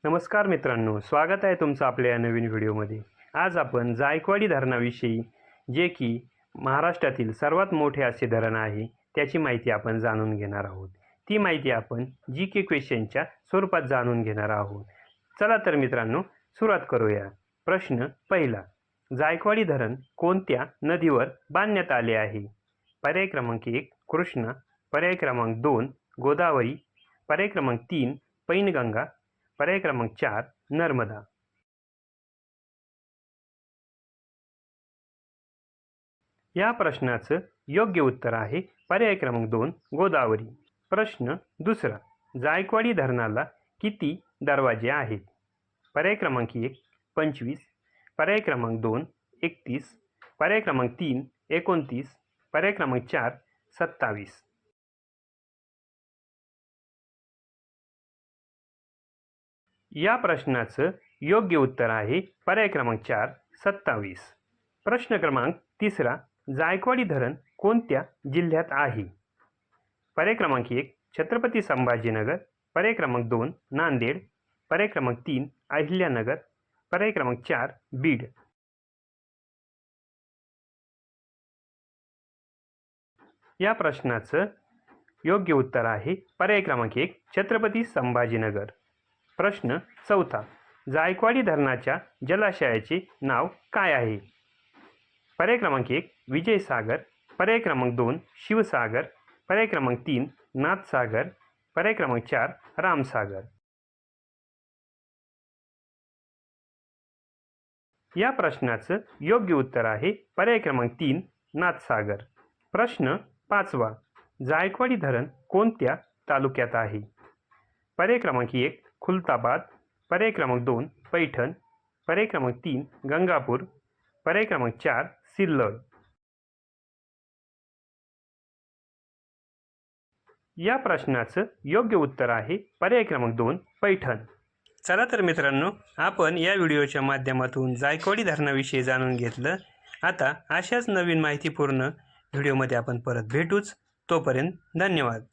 नमस्कार मित्रांनो, स्वागत आहे तुमचं आपल्या या नवीन व्हिडिओमध्ये। आज आपण जायकवाडी धरणाविषयी, जे की महाराष्ट्रातील सर्वात मोठे असे धरण आहे, त्याची माहिती आपण जाणून घेणार आहोत। ती माहिती आपण जीके क्वेश्चनच्या स्वरूपात जाणून घेणार आहोत। चला तर मित्रांनो, सुरुवात करूया। प्रश्न पहिला, जायकवाडी धरण कोणत्या नदीवर बांधण्यात आले आहे? पर्याय क्रमांक 1 कृष्णा, पर्याय क्रमांक 2 गोदावरी, पर्याय क्रमांक 3 पैनगंगा, पर्याय क्रमांक 4 नर्मदा। या प्रश्नाचं योग्य उत्तर आहे पर्याय क्रमांक 2 गोदावरी। प्रश्न दुसरा, जायकवाडी धरणाला किती दरवाजे आहेत? पर्याय क्रमांक 1 25, पर्याय क्रमांक 2 31, पर्याय क्रमांक 3 29, पर्याय क्रमांक 4 27। या प्रश्नाचं योग्य उत्तर आहे पर्याय क्रमांक 4 27। प्रश्न क्रमांक तिसरा, जायकवाडी धरण कोणत्या जिल्ह्यात आहे? पर्याय क्रमांक 1 छत्रपती संभाजीनगर, पर्याय क्रमांक 2 नांदेड, पर्याय क्रमांक 3 अहिल्यानगर, पर्याय क्रमांक 4 बीड। या प्रश्नाचं योग्य उत्तर आहे पर्याय क्रमांक 1 छत्रपती संभाजीनगर। प्रश्न चौथा, जायकवाडी धरणाच्या जलाशयाचे नाव काय आहे? पर्याय क्रमांक 1 विजयसागर, पर्याय क्रमांक 2 शिवसागर, पर्याय क्रमांक 3 नाथसागर, पर्याय क्रमांक 4 रामसागर। या प्रश्नाचं योग्य उत्तर आहे पर्याय क्रमांक 3 नाथसागर। प्रश्न पाचवा, जायकवाडी धरण कोणत्या तालुक्यात आहे? पर्याय क्रमांक 1 खुलताबाद, पर्याय क्रमांक 2 पैठण, पर्याय क्रमांक 3 गंगापूर, पर्याय क्रमांक 4 सिल्लोड। या प्रश्नाचं योग्य उत्तर आहे पर्याय क्रमांक 2 पैठण। चला तर मित्रांनो, आपण या व्हिडिओच्या माध्यमातून जायकवाडी धरणाविषयी जाणून घेतलं। आता अशाच नवीन माहितीपूर्ण व्हिडिओमध्ये आपण परत भेटूच। तोपर्यंत धन्यवाद।